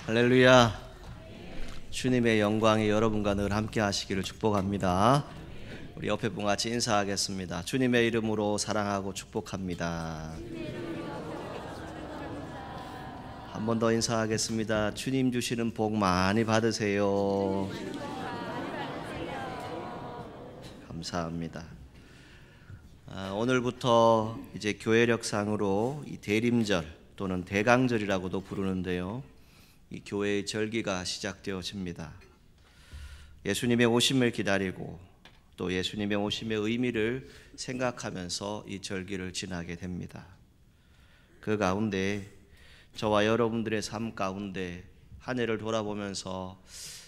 할렐루야. 주님의 영광이 여러분과 늘 함께 하시기를 축복합니다. 우리 옆에 분 같이 인사하겠습니다. 주님의 이름으로 사랑하고 축복합니다. 한 번 더 인사하겠습니다. 주님 주시는 복 많이 받으세요. 감사합니다. 오늘부터 이제 교회력상으로 이 대림절 또는 대강절이라고도 부르는데요. 이 교회의 절기가 시작되어집니다. 예수님의 오심을 기다리고 또 예수님의 오심의 의미를 생각하면서 이 절기를 지나게 됩니다. 그 가운데 저와 여러분들의 삶 가운데 한 해를 돌아보면서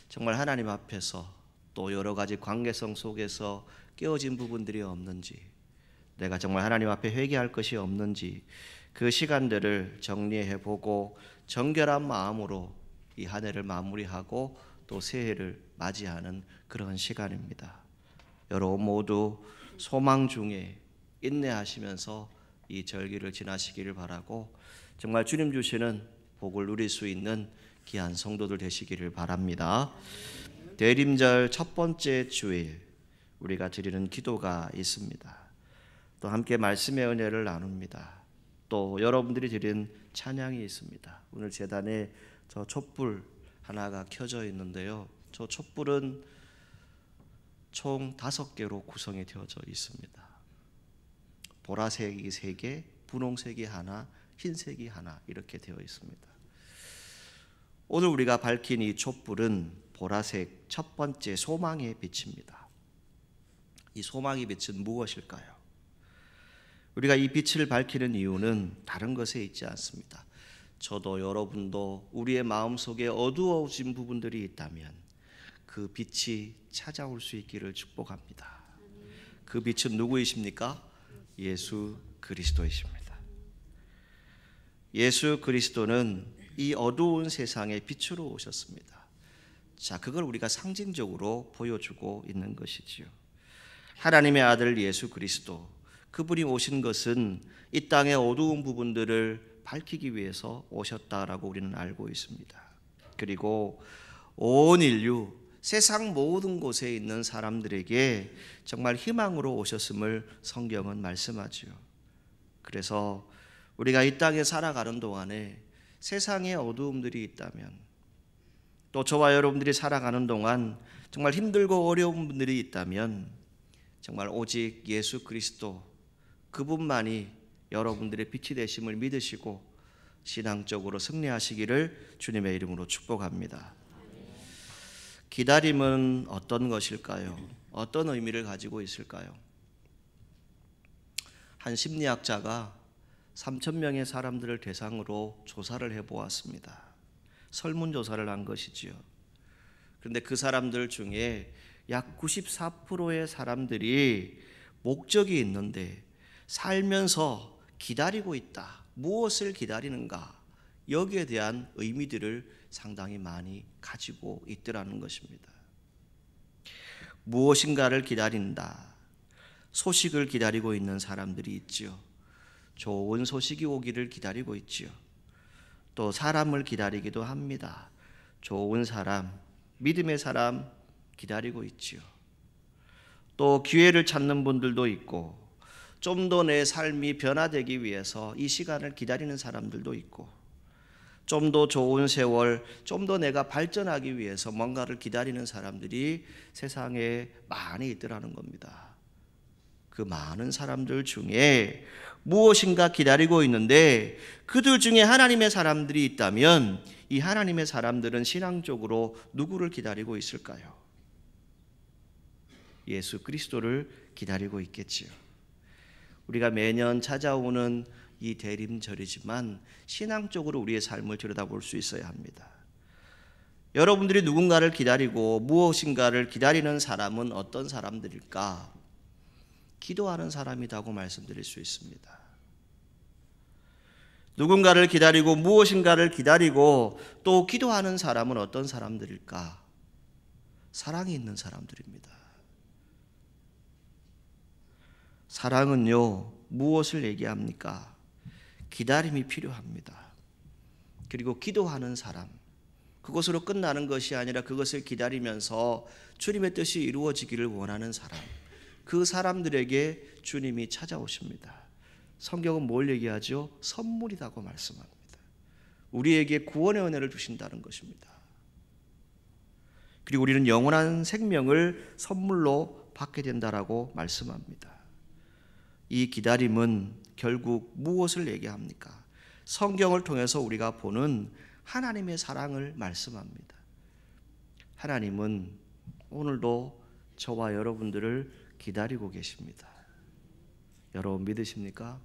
정말 하나님 앞에서 또 여러 가지 관계성 속에서 깨어진 부분들이 없는지, 내가 정말 하나님 앞에 회개할 것이 없는지 그 시간들을 정리해 보고 정결한 마음으로 이 한 해를 마무리하고 또 새해를 맞이하는 그런 시간입니다. 여러분 모두 소망 중에 인내하시면서 이 절기를 지나시기를 바라고, 정말 주님 주시는 복을 누릴 수 있는 귀한 성도들 되시기를 바랍니다. 대림절 첫 번째 주일 우리가 드리는 기도가 있습니다. 또 함께 말씀의 은혜를 나눕니다. 또 여러분들이 드린 찬양이 있습니다. 오늘 제단에 저 촛불 하나가 켜져 있는데요. 저 촛불은 총 5개로 구성이 되어져 있습니다. 보라색이 3개, 분홍색이 하나, 흰색이 하나 이렇게 되어 있습니다. 오늘 우리가 밝힌 이 촛불은 보라색 첫 번째 소망의 빛입니다. 이 소망의 빛은 무엇일까요? 우리가 이 빛을 밝히는 이유는 다른 것에 있지 않습니다. 저도 여러분도 우리의 마음속에 어두워진 부분들이 있다면 그 빛이 찾아올 수 있기를 축복합니다. 그 빛은 누구이십니까? 예수 그리스도이십니다. 예수 그리스도는 이 어두운 세상에 빛으로 오셨습니다. 자, 그걸 우리가 상징적으로 보여주고 있는 것이지요. 하나님의 아들 예수 그리스도, 그분이 오신 것은 이 땅의 어두운 부분들을 밝히기 위해서 오셨다라고 우리는 알고 있습니다. 그리고 온 인류, 세상 모든 곳에 있는 사람들에게 정말 희망으로 오셨음을 성경은 말씀하지요. 그래서 우리가 이 땅에 살아가는 동안에 세상에 어두움들이 있다면, 또 저와 여러분들이 살아가는 동안 정말 힘들고 어려운 분들이 있다면 정말 오직 예수 그리스도, 그분만이 여러분들의 빛이 되심을 믿으시고 신앙적으로 승리하시기를 주님의 이름으로 축복합니다. 기다림은 어떤 것일까요? 어떤 의미를 가지고 있을까요? 한 심리학자가 3,000명의 사람들을 대상으로 조사를 해보았습니다. 설문조사를 한 것이지요. 그런데 그 사람들 중에 약 94%의 사람들이 목적이 있는데 살면서 기다리고 있다. 무엇을 기다리는가? 여기에 대한 의미들을 상당히 많이 가지고 있더라는 것입니다. 무엇인가를 기다린다. 소식을 기다리고 있는 사람들이 있지요. 좋은 소식이 오기를 기다리고 있지요. 또 사람을 기다리기도 합니다. 좋은 사람, 믿음의 사람 기다리고 있지요. 또 기회를 찾는 분들도 있고, 좀 더 내 삶이 변화되기 위해서 이 시간을 기다리는 사람들도 있고, 좀 더 좋은 세월, 좀 더 내가 발전하기 위해서 뭔가를 기다리는 사람들이 세상에 많이 있더라는 겁니다. 그 많은 사람들 중에 무엇인가 기다리고 있는데, 그들 중에 하나님의 사람들이 있다면 이 하나님의 사람들은 신앙적으로 누구를 기다리고 있을까요? 예수 그리스도를 기다리고 있겠지요. 우리가 매년 찾아오는 이 대림절이지만 신앙적으로 우리의 삶을 들여다볼 수 있어야 합니다. 여러분들이 누군가를 기다리고 무엇인가를 기다리는 사람은 어떤 사람들일까? 기도하는 사람이라고 말씀드릴 수 있습니다. 누군가를 기다리고 무엇인가를 기다리고 또 기도하는 사람은 어떤 사람들일까? 사랑이 있는 사람들입니다. 사랑은요, 무엇을 얘기합니까? 기다림이 필요합니다. 그리고 기도하는 사람, 그것으로 끝나는 것이 아니라 그것을 기다리면서 주님의 뜻이 이루어지기를 원하는 사람, 그 사람들에게 주님이 찾아오십니다. 성경은 뭘 얘기하죠? 선물이라고 말씀합니다. 우리에게 구원의 은혜를 주신다는 것입니다. 그리고 우리는 영원한 생명을 선물로 받게 된다라고 말씀합니다. 이 기다림은 결국 무엇을 얘기합니까? 성경을 통해서 우리가 보는 하나님의 사랑을 말씀합니다. 하나님은 오늘도 저와 여러분들을 기다리고 계십니다. 여러분 믿으십니까?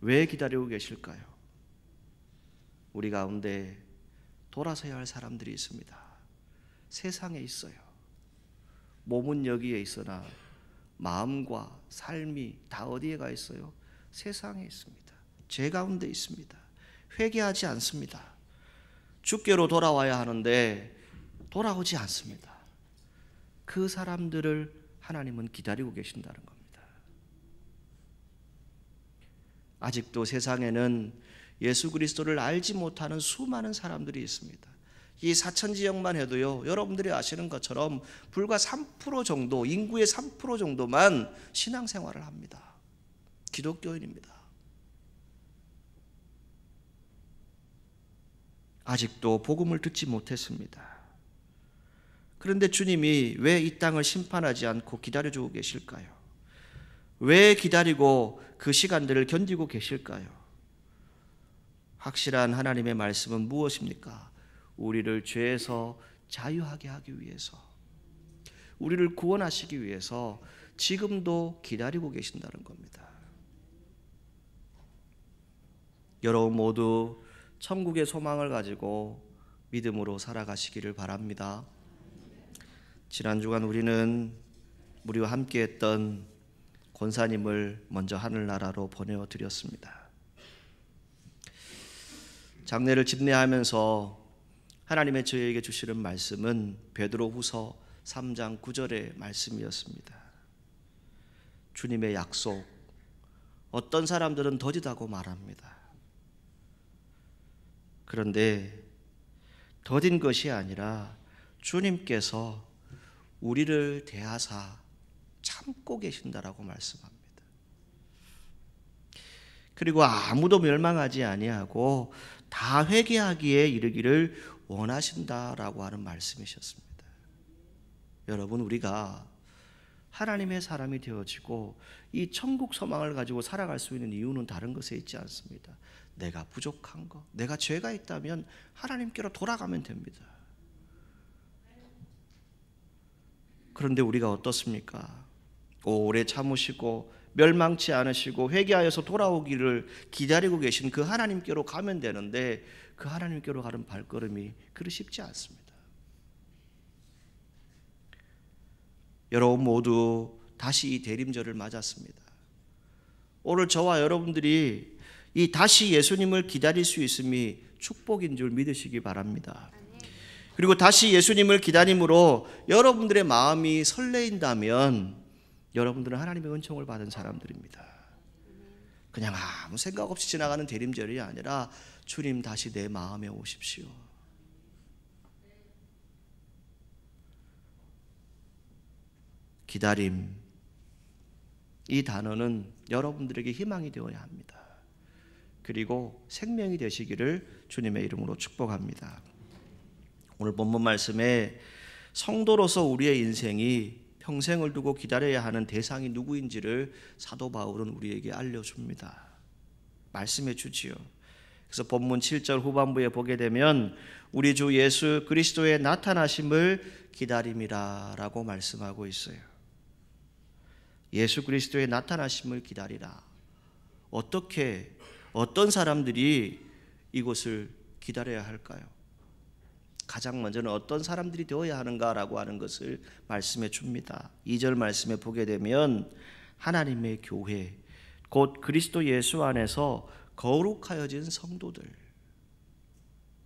왜 기다리고 계실까요? 우리 가운데 돌아서야 할 사람들이 있습니다. 세상에 있어요. 몸은 여기에 있으나 마음과 삶이 다 어디에 가 있어요? 세상에 있습니다. 죄 가운데 있습니다. 회개하지 않습니다. 주께로 돌아와야 하는데 돌아오지 않습니다. 그 사람들을 하나님은 기다리고 계신다는 겁니다. 아직도 세상에는 예수 그리스도를 알지 못하는 수많은 사람들이 있습니다. 이 사천 지역만 해도요, 여러분들이 아시는 것처럼 불과 3% 정도, 인구의 3% 정도만 신앙생활을 합니다. 기독교인입니다. 아직도 복음을 듣지 못했습니다. 그런데 주님이 왜 이 땅을 심판하지 않고 기다려주고 계실까요? 왜 기다리고 그 시간들을 견디고 계실까요? 확실한 하나님의 말씀은 무엇입니까? 우리를 죄에서 자유하게 하기 위해서, 우리를 구원하시기 위해서 지금도 기다리고 계신다는 겁니다. 여러분 모두 천국의 소망을 가지고 믿음으로 살아가시기를 바랍니다. 지난 주간 우리는 우리와 함께했던 권사님을 먼저 하늘나라로 보내드렸습니다. 장례를 집례하면서 하나님의 저희에게 주시는 말씀은 베드로후서 3장 9절의 말씀이었습니다. 주님의 약속, 어떤 사람들은 더디다고 말합니다. 그런데 더딘 것이 아니라 주님께서 우리를 대하사 참고 계신다라고 말씀합니다. 그리고 아무도 멸망하지 아니하고 다 회개하기에 이르기를 원하신다라고 하는 말씀이셨습니다. 여러분, 우리가 하나님의 사람이 되어지고 이 천국 소망을 가지고 살아갈 수 있는 이유는 다른 것에 있지 않습니다. 내가 부족한 것, 내가 죄가 있다면 하나님께로 돌아가면 됩니다. 그런데 우리가 어떻습니까? 오래 참으시고 멸망치 않으시고 회개하여서 돌아오기를 기다리고 계신 그 하나님께로 가면 되는데 그 하나님께로 가는 발걸음이 그리 쉽지 않습니다. 여러분 모두 다시 이 대림절을 맞았습니다. 오늘 저와 여러분들이 이 다시 예수님을 기다릴 수 있음이 축복인 줄 믿으시기 바랍니다. 그리고 다시 예수님을 기다림으로 여러분들의 마음이 설레인다면 여러분들은 하나님의 은총을 받은 사람들입니다. 그냥 아무 생각 없이 지나가는 대림절이 아니라 주님 다시 내 마음에 오십시오. 기다림, 이 단어는 여러분들에게 희망이 되어야 합니다. 그리고 생명이 되시기를 주님의 이름으로 축복합니다. 오늘 본문 말씀에 성도로서 우리의 인생이 평생을 두고 기다려야 하는 대상이 누구인지를 사도 바울은 우리에게 알려줍니다. 말씀해 주지요. 그래서 본문 7절 후반부에 보게 되면 우리 주 예수 그리스도의 나타나심을 기다림이라 라고 말씀하고 있어요. 예수 그리스도의 나타나심을 기다리라. 어떻게, 어떤 사람들이 이곳을 기다려야 할까요? 가장 먼저는 어떤 사람들이 되어야 하는가라고 하는 것을 말씀해 줍니다. 2절 말씀에 보게 되면 하나님의 교회, 곧 그리스도 예수 안에서 거룩하여진 성도들,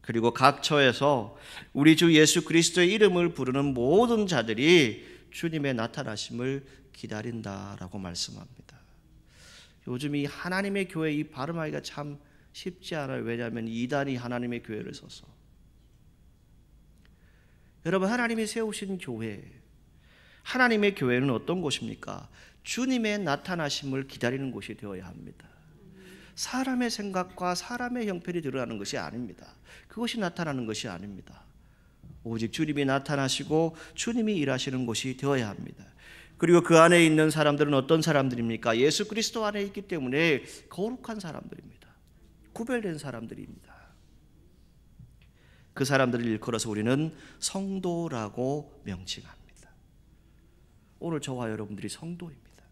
그리고 각 처에서 우리 주 예수 그리스도의 이름을 부르는 모든 자들이 주님의 나타나심을 기다린다라고 말씀합니다. 요즘 이 하나님의 교회 이 발음하기가 참 쉽지 않아요. 왜냐하면 이단이 하나님의 교회를 써서 여러분, 하나님이 세우신 교회, 하나님의 교회는 어떤 곳입니까? 주님의 나타나심을 기다리는 곳이 되어야 합니다. 사람의 생각과 사람의 형편이 드러나는 것이 아닙니다. 그것이 나타나는 것이 아닙니다. 오직 주님이 나타나시고 주님이 일하시는 곳이 되어야 합니다. 그리고 그 안에 있는 사람들은 어떤 사람들입니까? 예수 그리스도 안에 있기 때문에 거룩한 사람들입니다. 구별된 사람들입니다. 그 사람들을 일컬어서 우리는 성도라고 명칭합니다. 오늘 저와 여러분들이 성도입니다.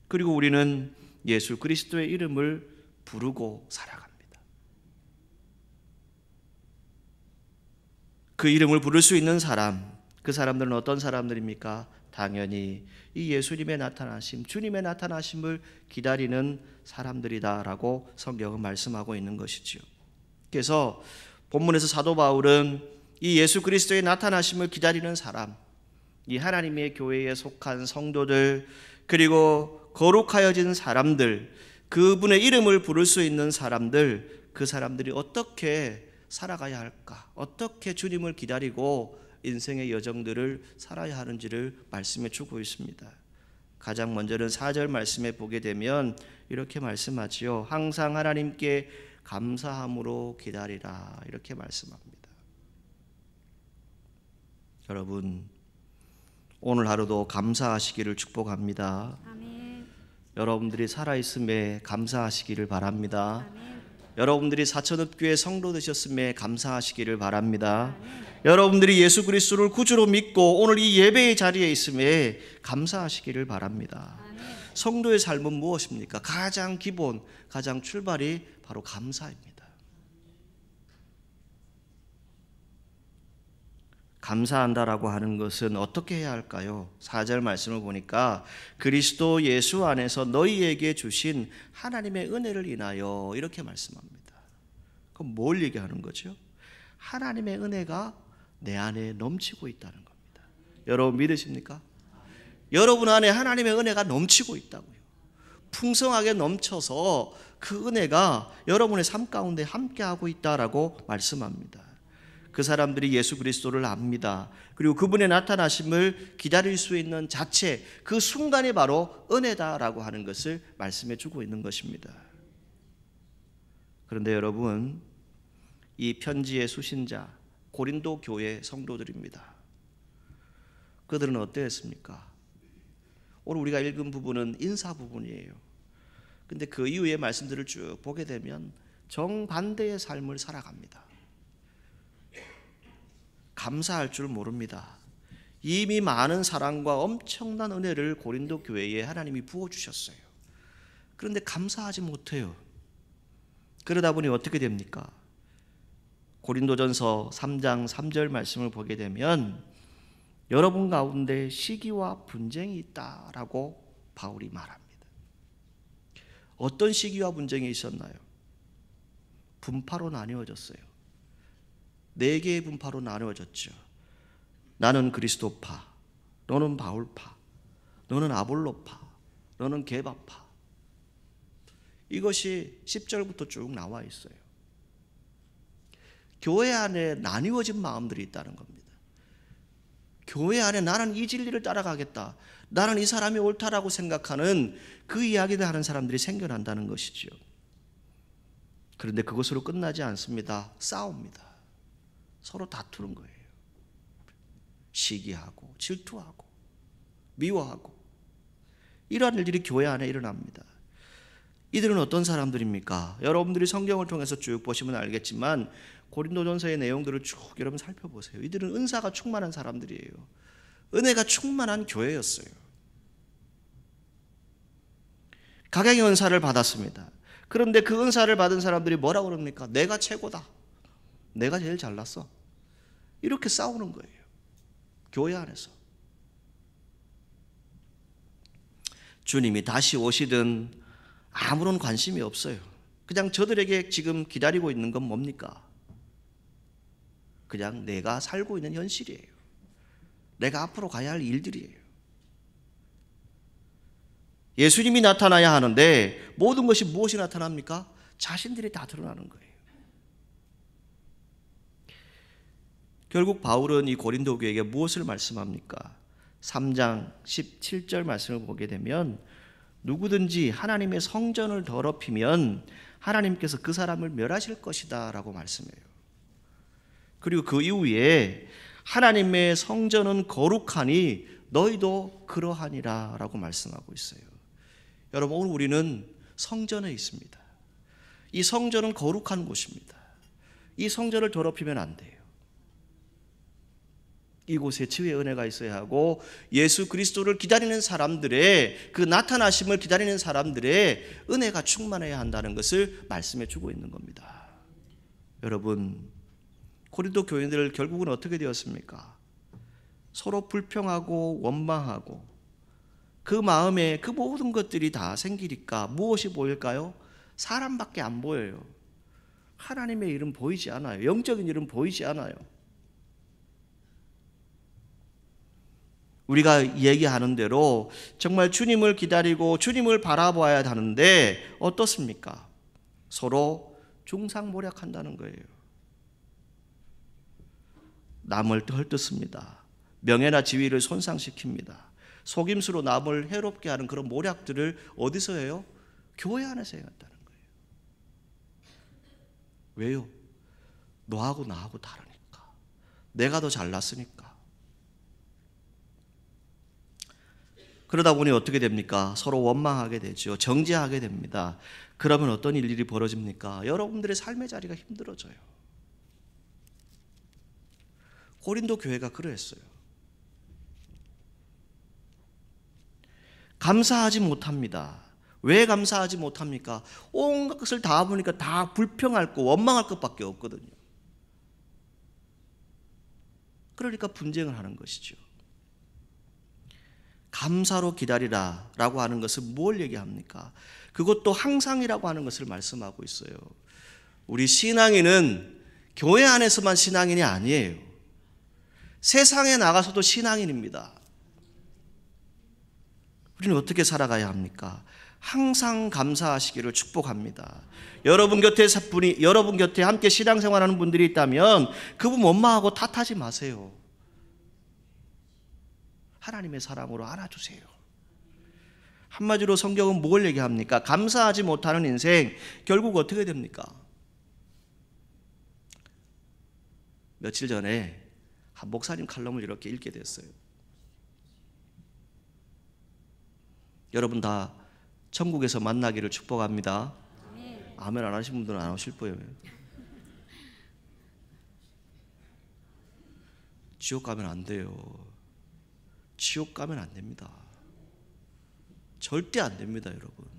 그리고 우리는 예수 그리스도의 이름을 부르고 살아갑니다. 그 이름을 부를 수 있는 사람, 그 사람들은 어떤 사람들입니까? 당연히 이 예수님의 나타나심, 주님의 나타나심을 기다리는 사람들이다라고 성경은 말씀하고 있는 것이지요. 그래서 본문에서 사도 바울은 이 예수 그리스도의 나타나심을 기다리는 사람, 이 하나님의 교회에 속한 성도들, 그리고 거룩하여진 사람들, 그분의 이름을 부를 수 있는 사람들, 그 사람들이 어떻게 살아가야 할까? 어떻게 주님을 기다리고 인생의 여정들을 살아야 하는지를 말씀해 주고 있습니다. 가장 먼저는 4절 말씀에 보게 되면 이렇게 말씀하지요. 항상 하나님께 감사함으로 기다리라, 이렇게 말씀합니다. 여러분, 오늘 하루도 감사하시기를 축복합니다. 아멘. 여러분들이 살아있음에 감사하시기를 바랍니다. 아멘. 여러분들이 사천읍교회 성도 되셨음에 감사하시기를 바랍니다. 아멘. 여러분들이 예수 그리스도를 구주로 믿고 오늘 이 예배의 자리에 있음에 감사하시기를 바랍니다. 아멘. 성도의 삶은 무엇입니까? 가장 기본, 가장 출발이 바로 감사입니다. 감사한다라고 하는 것은 어떻게 해야 할까요? 4절 말씀을 보니까 그리스도 예수 안에서 너희에게 주신 하나님의 은혜를 인하여, 이렇게 말씀합니다. 그럼 뭘 얘기하는 거죠? 하나님의 은혜가 내 안에 넘치고 있다는 겁니다. 여러분 믿으십니까? 여러분 안에 하나님의 은혜가 넘치고 있다고요. 풍성하게 넘쳐서 그 은혜가 여러분의 삶 가운데 함께하고 있다라고 말씀합니다. 그 사람들이 예수 그리스도를 압니다. 그리고 그분의 나타나심을 기다릴 수 있는 자체, 그 순간이 바로 은혜다라고 하는 것을 말씀해 주고 있는 것입니다. 그런데 여러분, 이 편지의 수신자 고린도 교회 성도들입니다. 그들은 어떠했습니까? 오늘 우리가 읽은 부분은 인사 부분이에요. 근데 그 이후의 말씀들을 쭉 보게 되면 정반대의 삶을 살아갑니다. 감사할 줄 모릅니다. 이미 많은 사랑과 엄청난 은혜를 고린도 교회에 하나님이 부어주셨어요. 그런데 감사하지 못해요. 그러다 보니 어떻게 됩니까? 고린도전서 3장 3절 말씀을 보게 되면 여러분 가운데 시기와 분쟁이 있다라고 바울이 말합니다. 어떤 시기와 분쟁이 있었나요? 분파로 나뉘어졌어요. 4개의 분파로 나누어졌죠. 나는 그리스도파, 너는 바울파, 너는 아볼로파, 너는 게바파. 이것이 10절부터 쭉 나와 있어요. 교회 안에 나뉘어진 마음들이 있다는 겁니다. 교회 안에 나는 이 진리를 따라가겠다, 나는 이 사람이 옳다라고 생각하는 그 이야기를 하는 사람들이 생겨난다는 것이죠. 그런데 그것으로 끝나지 않습니다. 싸웁니다. 서로 다투는 거예요. 시기하고 질투하고 미워하고 이러한 일들이 교회 안에 일어납니다. 이들은 어떤 사람들입니까? 여러분들이 성경을 통해서 쭉 보시면 알겠지만 고린도전서의 내용들을 쭉 여러분 살펴보세요. 이들은 은사가 충만한 사람들이에요. 은혜가 충만한 교회였어요. 각양의 은사를 받았습니다. 그런데 그 은사를 받은 사람들이 뭐라고 그럽니까? 내가 최고다, 내가 제일 잘났어, 이렇게 싸우는 거예요. 교회 안에서. 주님이 다시 오시든 아무런 관심이 없어요. 그냥 저들에게 지금 기다리고 있는 건 뭡니까? 그냥 내가 살고 있는 현실이에요. 내가 앞으로 가야 할 일들이에요. 예수님이 나타나야 하는데 모든 것이 무엇이 나타납니까? 자신들이 다 드러나는 거예요. 결국 바울은 이 고린도 교회에게 무엇을 말씀합니까? 3장 17절 말씀을 보게 되면 누구든지 하나님의 성전을 더럽히면 하나님께서 그 사람을 멸하실 것이다 라고 말씀해요. 그리고 그 이후에 하나님의 성전은 거룩하니 너희도 그러하니라 라고 말씀하고 있어요. 여러분, 오늘 우리는 성전에 있습니다. 이 성전은 거룩한 곳입니다. 이 성전을 더럽히면 안 돼요. 이곳에 치유의 은혜가 있어야 하고 예수 그리스도를 기다리는 사람들의 그 나타나심을 기다리는 사람들의 은혜가 충만해야 한다는 것을 말씀해 주고 있는 겁니다. 여러분, 고린도 교인들 결국은 어떻게 되었습니까? 서로 불평하고 원망하고 그 마음에 그 모든 것들이 다 생기니까 무엇이 보일까요? 사람밖에 안 보여요. 하나님의 일은 보이지 않아요. 영적인 일은 보이지 않아요. 우리가 얘기하는 대로 정말 주님을 기다리고 주님을 바라봐야 하는데 어떻습니까? 서로 중상모략한다는 거예요. 남을 헐뜯습니다. 명예나 지위를 손상시킵니다. 속임수로 남을 해롭게 하는 그런 모략들을 어디서 해요? 교회 안에서 행한다는 거예요. 왜요? 너하고 나하고 다르니까. 내가 더 잘났으니까. 그러다 보니 어떻게 됩니까? 서로 원망하게 되죠. 정죄하게 됩니다. 그러면 어떤 일들이 벌어집니까? 여러분들의 삶의 자리가 힘들어져요. 고린도 교회가 그러했어요. 감사하지 못합니다. 왜 감사하지 못합니까? 온갖 것을 다 보니까 다 불평할 거, 원망할 것밖에 없거든요. 그러니까 분쟁을 하는 것이죠. 감사로 기다리라 라고 하는 것은 뭘 얘기합니까? 그것도 항상이라고 하는 것을 말씀하고 있어요. 우리 신앙인은 교회 안에서만 신앙인이 아니에요. 세상에 나가서도 신앙인입니다. 우리는 어떻게 살아가야 합니까? 항상 감사하시기를 축복합니다. 여러분 곁에 함께 신앙생활하는 분들이 있다면 그분 원망하고 탓하지 마세요. 하나님의 사랑으로 안아주세요. 한마디로 성경은 뭘 얘기합니까? 감사하지 못하는 인생 결국 어떻게 됩니까? 며칠 전에 한 목사님 칼럼을 이렇게 읽게 됐어요. 여러분 다 천국에서 만나기를 축복합니다. 아멘 안 하신 분들은 안 오실 거예요. 지옥 가면 안 돼요. 지옥 가면 안 됩니다. 절대 안 됩니다, 여러분.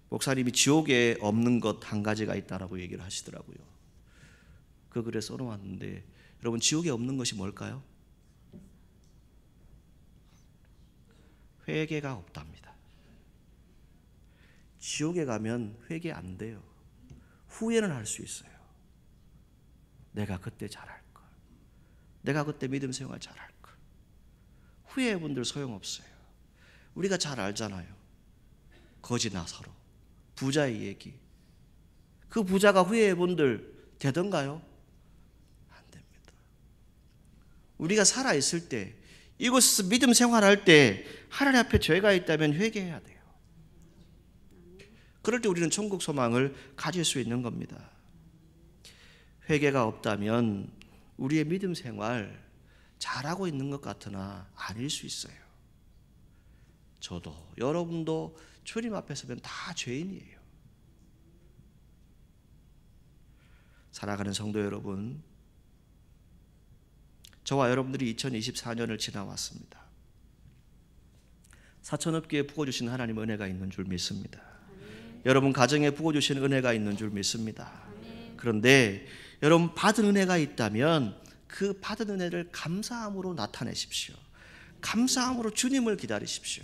목사님이 지옥에 없는 것 한 가지가 있다라고 얘기를 하시더라고요. 그 글에 써놓았는데 여러분, 지옥에 없는 것이 뭘까요? 회개가 없답니다. 지옥에 가면 회개 안 돼요. 후회는 할 수 있어요. 내가 그때 잘할 걸. 내가 그때 믿음 생활 잘할 걸. 후회분들 소용없어요. 우리가 잘 알잖아요. 거지 나사로 부자의 얘기. 그 부자가 후회분들 되던가요? 안 됩니다. 우리가 살아있을 때, 이곳에서 믿음 생활할 때 하나님 앞에 죄가 있다면 회개해야 돼요. 그럴 때 우리는 천국 소망을 가질 수 있는 겁니다. 회개가 없다면 우리의 믿음 생활 잘하고 있는 것 같으나 아닐 수 있어요. 저도 여러분도 주님 앞에 서면 다 죄인이에요. 사랑하는 성도 여러분, 저와 여러분들이 2024년을 지나왔습니다. 사천업계에 부어주신 하나님 은혜가 있는 줄 믿습니다. 여러분 가정에 부어주신 은혜가 있는 줄 믿습니다. 그런데 여러분 받은 은혜가 있다면 그 받은 은혜를 감사함으로 나타내십시오. 감사함으로 주님을 기다리십시오.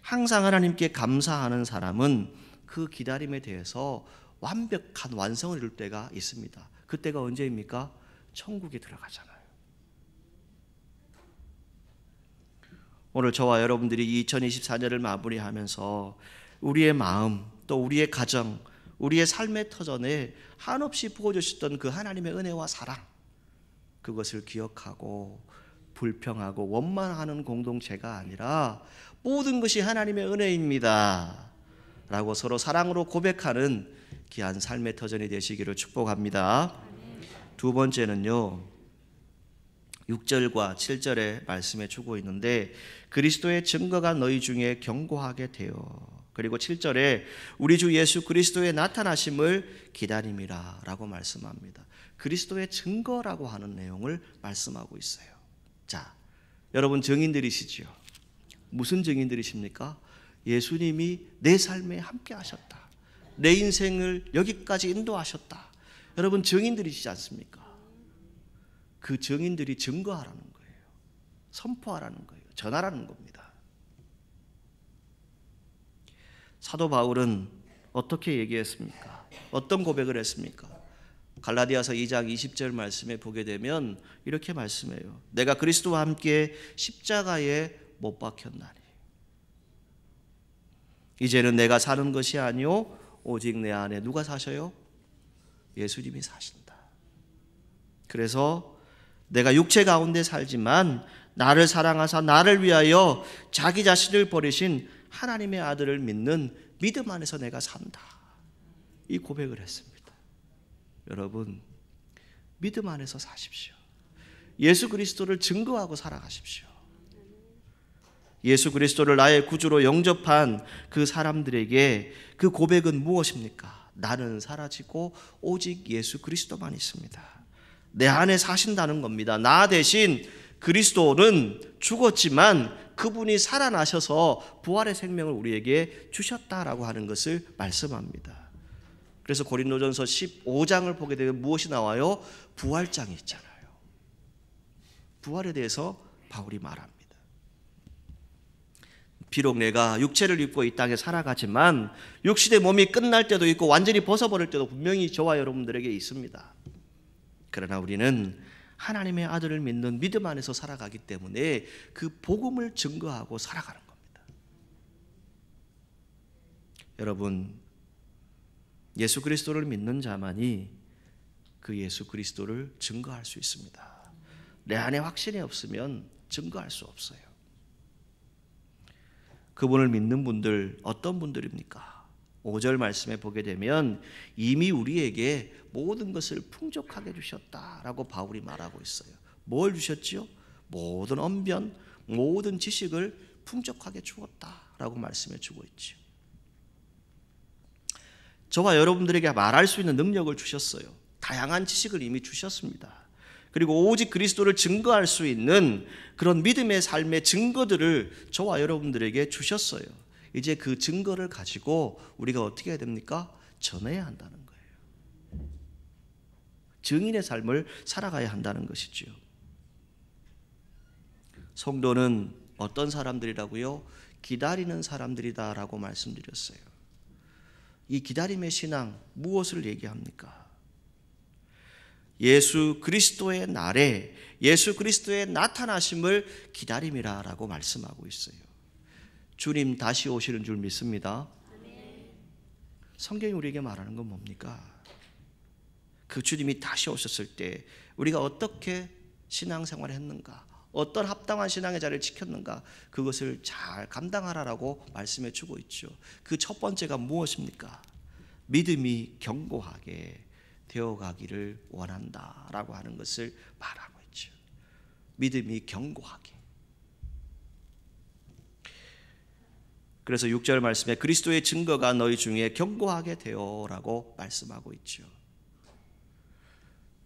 항상 하나님께 감사하는 사람은 그 기다림에 대해서 완벽한 완성을 이룰 때가 있습니다. 그때가 언제입니까? 천국에 들어가잖아요. 오늘 저와 여러분들이 2024년을 마무리하면서 우리의 마음, 또 우리의 가정, 우리의 삶의 터전에 한없이 부어주셨던 그 하나님의 은혜와 사랑, 그것을 기억하고 불평하고 원망하는 공동체가 아니라 모든 것이 하나님의 은혜입니다 라고 서로 사랑으로 고백하는 귀한 삶의 터전이 되시기를 축복합니다. 두 번째는요, 6절과 7절의 말씀에 주고 있는데 그리스도의 증거가 너희 중에 견고하게 되어, 그리고 7절에 우리 주 예수 그리스도의 나타나심을 기다림이라 라고 말씀합니다. 그리스도의 증거라고 하는 내용을 말씀하고 있어요. 자, 여러분 증인들이시죠? 무슨 증인들이십니까? 예수님이 내 삶에 함께 하셨다, 내 인생을 여기까지 인도하셨다. 여러분 증인들이시지 않습니까? 그 증인들이 증거하라는 거예요. 선포하라는 거예요. 전하라는 겁니다. 사도 바울은 어떻게 얘기했습니까? 어떤 고백을 했습니까? 갈라디아서 2장 20절 말씀에 보게 되면 이렇게 말씀해요. 내가 그리스도와 함께 십자가에 못 박혔나니 이제는 내가 사는 것이 아니요 오직 내 안에 누가 사셔요? 예수님이 사신다. 그래서 내가 육체 가운데 살지만 나를 사랑하사 나를 위하여 자기 자신을 버리신 하나님의 아들을 믿는 믿음 안에서 내가 산다. 이 고백을 했습니다. 여러분, 믿음 안에서 사십시오. 예수 그리스도를 증거하고 살아가십시오. 예수 그리스도를 나의 구주로 영접한 그 사람들에게 그 고백은 무엇입니까? 나는 사라지고 오직 예수 그리스도만 있습니다. 내 안에 사신다는 겁니다. 나 대신 그리스도는 죽었지만 그분이 살아나셔서 부활의 생명을 우리에게 주셨다라고 하는 것을 말씀합니다. 그래서 고린도전서 15장을 보게 되면 무엇이 나와요? 부활장이 있잖아요. 부활에 대해서 바울이 말합니다. 비록 내가 육체를 입고 이 땅에 살아가지만 육신의 몸이 끝날 때도 있고 완전히 벗어버릴 때도 분명히 저와 여러분들에게 있습니다. 그러나 우리는 하나님의 아들을 믿는 믿음 안에서 살아가기 때문에 그 복음을 증거하고 살아가는 겁니다. 여러분, 예수 그리스도를 믿는 자만이 그 예수 그리스도를 증거할 수 있습니다. 내 안에 확신이 없으면 증거할 수 없어요. 그분을 믿는 분들 어떤 분들입니까? 5절 말씀에 보게 되면 이미 우리에게 모든 것을 풍족하게 주셨다라고 바울이 말하고 있어요. 뭘 주셨지요? 모든 언변, 모든 지식을 풍족하게 주었다라고 말씀해 주고 있죠. 저와 여러분들에게 말할 수 있는 능력을 주셨어요. 다양한 지식을 이미 주셨습니다. 그리고 오직 그리스도를 증거할 수 있는 그런 믿음의 삶의 증거들을 저와 여러분들에게 주셨어요. 이제 그 증거를 가지고 우리가 어떻게 해야 됩니까? 전해야 한다는 거예요. 증인의 삶을 살아가야 한다는 것이죠. 성도는 어떤 사람들이라고요? 기다리는 사람들이다라고 말씀드렸어요. 이 기다림의 신앙 무엇을 얘기합니까? 예수 그리스도의 날에 예수 그리스도의 나타나심을 기다림이라고 말씀하고 있어요. 주님 다시 오시는 줄 믿습니다. 성경이 우리에게 말하는 건 뭡니까? 그 주님이 다시 오셨을 때 우리가 어떻게 신앙생활을 했는가, 어떤 합당한 신앙의 자리를 지켰는가, 그것을 잘 감당하라라고 말씀해 주고 있죠. 그 첫 번째가 무엇입니까? 믿음이 견고하게 되어가기를 원한다라고 하는 것을 말하고 있죠. 믿음이 견고하게. 그래서 6절 말씀에 그리스도의 증거가 너희 중에 견고하게 되어라고 말씀하고 있죠.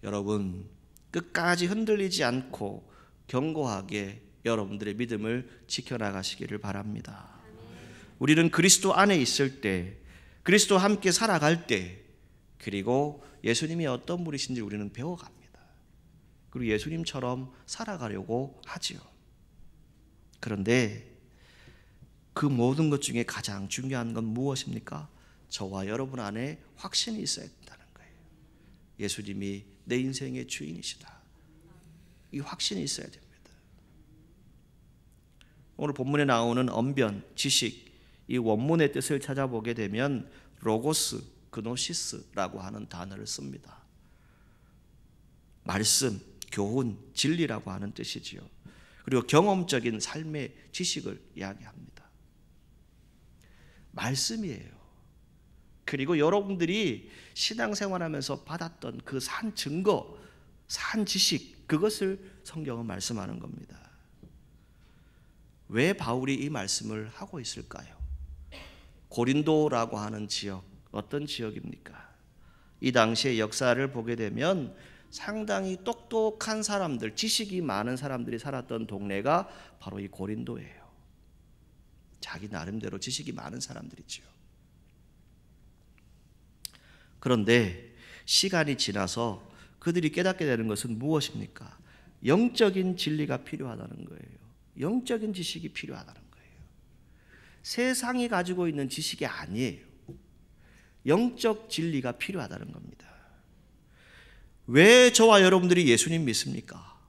여러분, 끝까지 흔들리지 않고 견고하게 여러분들의 믿음을 지켜나가시기를 바랍니다. 우리는 그리스도 안에 있을 때, 그리스도와 함께 살아갈 때, 그리고 예수님이 어떤 분이신지 우리는 배워갑니다. 그리고 예수님처럼 살아가려고 하지요. 그런데 그 모든 것 중에 가장 중요한 건 무엇입니까? 저와 여러분 안에 확신이 있어야 된다는 거예요. 예수님이 내 인생의 주인이시다. 이 확신이 있어야 됩니다. 오늘 본문에 나오는 언변, 지식, 이 원문의 뜻을 찾아보게 되면 로고스, 그노시스라고 하는 단어를 씁니다. 말씀, 교훈, 진리라고 하는 뜻이지요. 그리고 경험적인 삶의 지식을 이야기합니다. 말씀이에요. 그리고 여러분들이 신앙생활하면서 받았던 그 산 증거, 산 지식, 그것을 성경은 말씀하는 겁니다. 왜 바울이 이 말씀을 하고 있을까요? 고린도라고 하는 지역, 어떤 지역입니까? 이 당시의 역사를 보게 되면 상당히 똑똑한 사람들, 지식이 많은 사람들이 살았던 동네가 바로 이 고린도예요. 자기 나름대로 지식이 많은 사람들이죠. 그런데 시간이 지나서 그들이 깨닫게 되는 것은 무엇입니까? 영적인 진리가 필요하다는 거예요. 영적인 지식이 필요하다는 거예요. 세상이 가지고 있는 지식이 아니에요. 영적 진리가 필요하다는 겁니다. 왜 저와 여러분들이 예수님 믿습니까?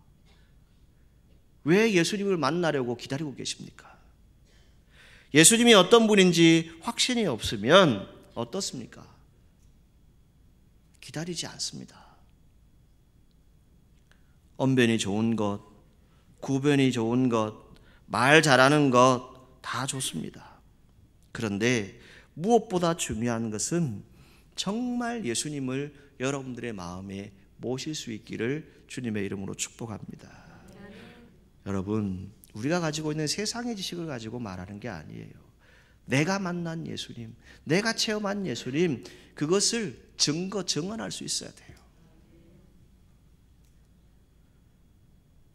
왜 예수님을 만나려고 기다리고 계십니까? 예수님이 어떤 분인지 확신이 없으면 어떻습니까? 기다리지 않습니다. 언변이 좋은 것, 구변이 좋은 것, 말 잘하는 것 다 좋습니다. 그런데 무엇보다 중요한 것은 정말 예수님을 여러분들의 마음에 모실 수 있기를 주님의 이름으로 축복합니다. 여러분, 우리가 가지고 있는 세상의 지식을 가지고 말하는 게 아니에요. 내가 만난 예수님, 내가 체험한 예수님, 그것을 증언할 수 있어야 돼요.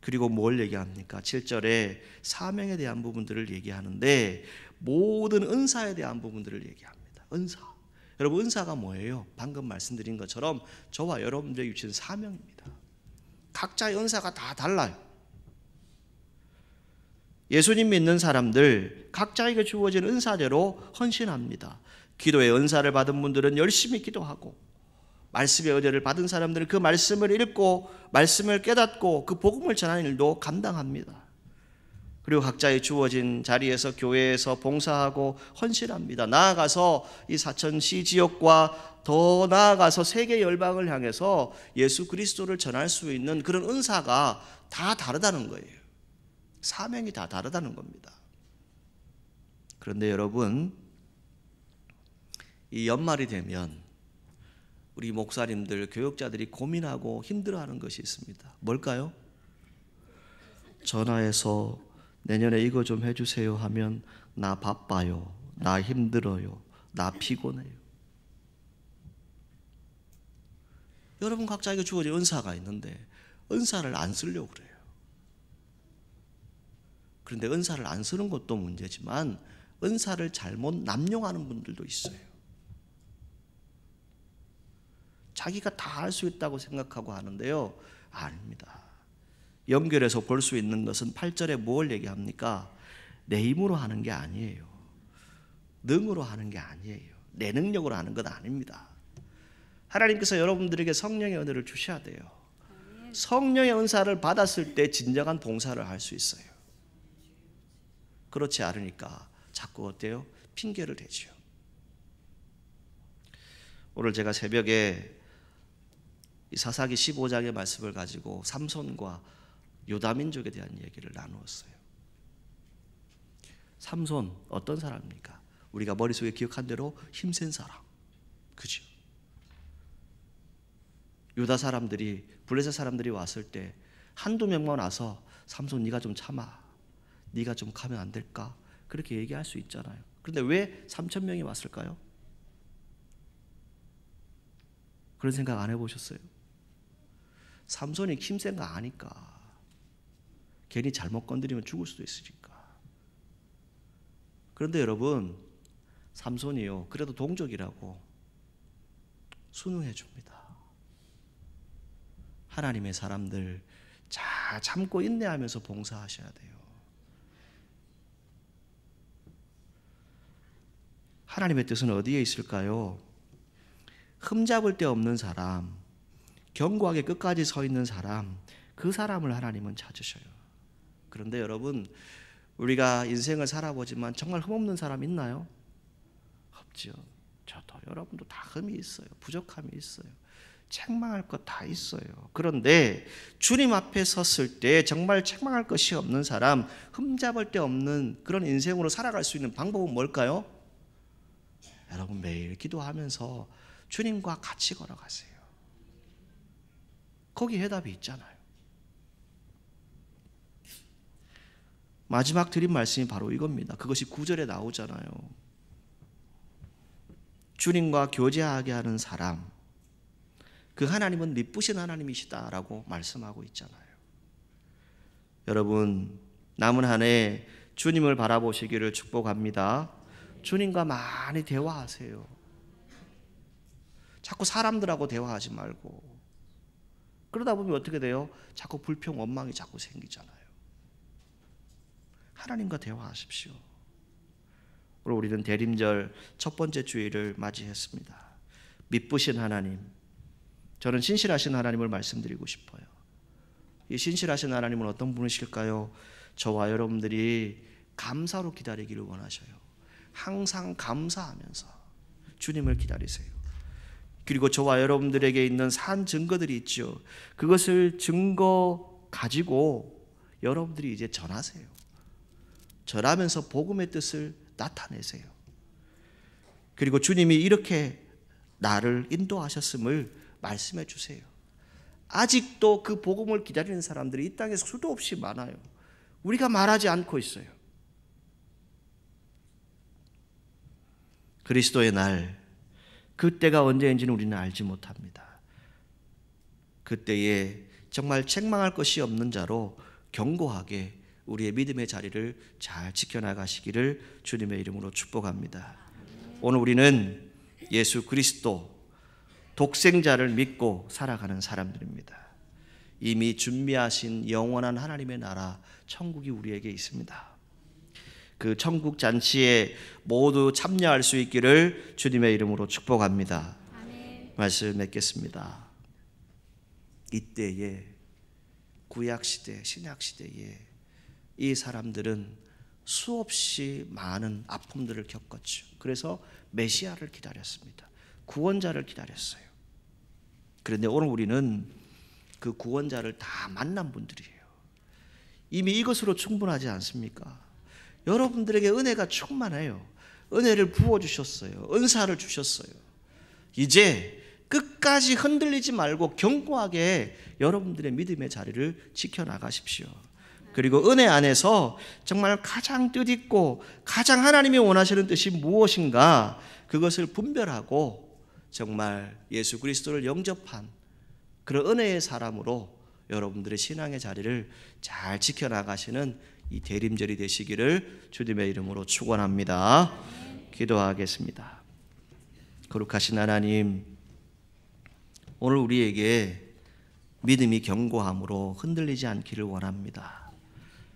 그리고 뭘 얘기합니까? 7절에 사명에 대한 부분들을 얘기하는데 모든 은사에 대한 부분들을 얘기합니다. 은사. 여러분, 은사가 뭐예요? 방금 말씀드린 것처럼 저와 여러분들에게 주신 사명입니다. 각자의 은사가 다 달라요. 예수님 믿는 사람들 각자에게 주어진 은사대로 헌신합니다. 기도의 은사를 받은 분들은 열심히 기도하고, 말씀의 은혜를 받은 사람들은 그 말씀을 읽고 말씀을 깨닫고 그 복음을 전하는 일도 감당합니다. 그리고 각자의 주어진 자리에서 교회에서 봉사하고 헌신합니다. 나아가서 이 사천시 지역과 더 나아가서 세계 열방을 향해서 예수 그리스도를 전할 수 있는 그런 은사가 다 다르다는 거예요. 사명이 다 다르다는 겁니다. 그런데 여러분, 이 연말이 되면 우리 목사님들, 교역자들이 고민하고 힘들어하는 것이 있습니다. 뭘까요? 전화해서 내년에 이거 좀 해주세요 하면 나 바빠요, 나 힘들어요, 나 피곤해요. 여러분 각자에게 주어진 은사가 있는데 은사를 안 쓰려고 그래요. 그런데 은사를 안 쓰는 것도 문제지만 은사를 잘못 남용하는 분들도 있어요. 자기가 다 할 수 있다고 생각하고 하는데요, 아닙니다. 연결해서 볼 수 있는 것은 8절에 뭘 얘기합니까? 내 힘으로 하는 게 아니에요. 능으로 하는 게 아니에요. 내 능력으로 하는 건 아닙니다. 하나님께서 여러분들에게 성령의 은혜를 주셔야 돼요. 성령의 은사를 받았을 때 진정한 봉사를 할 수 있어요. 그렇지 않으니까 자꾸 어때요? 핑계를 대죠. 오늘 제가 새벽에 이 사사기 15장의 말씀을 가지고 삼손과 유다민족에 대한 얘기를 나누었어요. 삼손 어떤 사람입니까? 우리가 머릿속에 기억한 대로 힘센 사람, 그죠? 유다 사람들이, 블레셋 사람들이 왔을 때 한두 명만 와서 삼손 네가 좀 참아, 네가 좀 가면 안 될까? 그렇게 얘기할 수 있잖아요. 그런데 왜 3,000명이 왔을까요? 그런 생각 안 해보셨어요? 삼손이 힘센 거 아니까. 괜히 잘못 건드리면 죽을 수도 있으니까. 그런데 여러분, 삼손이요, 그래도 동족이라고 순응해 줍니다. 하나님의 사람들 잘 참고 인내하면서 봉사하셔야 돼요. 하나님의 뜻은 어디에 있을까요? 흠잡을 데 없는 사람, 견고하게 끝까지 서 있는 사람, 그 사람을 하나님은 찾으셔요. 그런데 여러분, 우리가 인생을 살아보지만 정말 흠없는 사람 있나요? 없죠. 저도 여러분도 다 흠이 있어요. 부족함이 있어요. 책망할 것 다 있어요. 그런데 주님 앞에 섰을 때 정말 책망할 것이 없는 사람, 흠잡을 데 없는 그런 인생으로 살아갈 수 있는 방법은 뭘까요? 여러분 매일 기도하면서 주님과 같이 걸어가세요. 거기 해답이 있잖아요. 마지막 드린 말씀이 바로 이겁니다. 그것이 9절에 나오잖아요. 주님과 교제하게 하는 사람, 그 하나님은 미쁘신 하나님이시다라고 말씀하고 있잖아요. 여러분 남은 한 해 주님을 바라보시기를 축복합니다. 주님과 많이 대화하세요. 자꾸 사람들하고 대화하지 말고. 그러다 보면 어떻게 돼요? 자꾸 불평, 원망이 자꾸 생기잖아요. 하나님과 대화하십시오. 오늘 우리는 대림절 첫 번째 주일을 맞이했습니다. 미쁘신 하나님, 저는 신실하신 하나님을 말씀드리고 싶어요. 이 신실하신 하나님은 어떤 분이실까요? 저와 여러분들이 감사로 기다리기를 원하셔요. 항상 감사하면서 주님을 기다리세요. 그리고 저와 여러분들에게 있는 산 증거들이 있죠. 그것을 증거 가지고 여러분들이 이제 전하세요. 전하면서 복음의 뜻을 나타내세요. 그리고 주님이 이렇게 나를 인도하셨음을 말씀해 주세요. 아직도 그 복음을 기다리는 사람들이 이 땅에 수도 없이 많아요. 우리가 말하지 않고 있어요. 그리스도의 날, 그때가 언제인지는 우리는 알지 못합니다. 그때에 정말 책망할 것이 없는 자로 견고하게 우리의 믿음의 자리를 잘 지켜나가시기를 주님의 이름으로 축복합니다. 오늘 우리는 예수 그리스도 독생자를 믿고 살아가는 사람들입니다. 이미 준비하신 영원한 하나님의 나라 천국이 우리에게 있습니다. 그 천국 잔치에 모두 참여할 수 있기를 주님의 이름으로 축복합니다. 아멘. 말씀 맺겠습니다. 이때에 구약시대 신약시대에 이 사람들은 수없이 많은 아픔들을 겪었죠. 그래서 메시아를 기다렸습니다. 구원자를 기다렸어요. 그런데 오늘 우리는 그 구원자를 다 만난 분들이에요. 이미 이것으로 충분하지 않습니까? 여러분들에게 은혜가 충만해요. 은혜를 부어주셨어요. 은사를 주셨어요. 이제 끝까지 흔들리지 말고 견고하게 여러분들의 믿음의 자리를 지켜나가십시오. 그리고 은혜 안에서 정말 가장 뜻있고 가장 하나님이 원하시는 뜻이 무엇인가 그것을 분별하고 정말 예수 그리스도를 영접한 그런 은혜의 사람으로 여러분들의 신앙의 자리를 잘 지켜나가시는 이 대림절이 되시기를 주님의 이름으로 축원합니다. 기도하겠습니다. 거룩하신 하나님, 오늘 우리에게 믿음이 견고함으로 흔들리지 않기를 원합니다.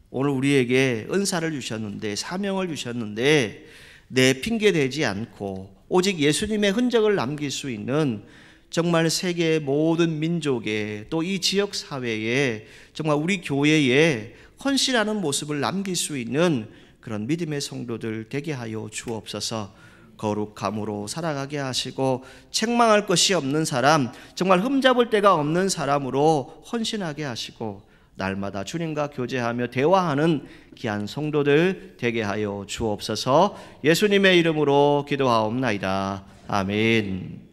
오늘 우리에게 은사를 주셨는데 사명을 주셨는데 내 핑계 대지 않고 오직 예수님의 흔적을 남길 수 있는 정말 세계의 모든 민족에 또 이 지역 사회에 정말 우리 교회에 헌신하는 모습을 남길 수 있는 그런 믿음의 성도들 되게 하여 주옵소서. 거룩함으로 살아가게 하시고 책망할 것이 없는 사람, 정말 흠잡을 데가 없는 사람으로 헌신하게 하시고 날마다 주님과 교제하며 대화하는 귀한 성도들 되게 하여 주옵소서. 예수님의 이름으로 기도하옵나이다. 아멘.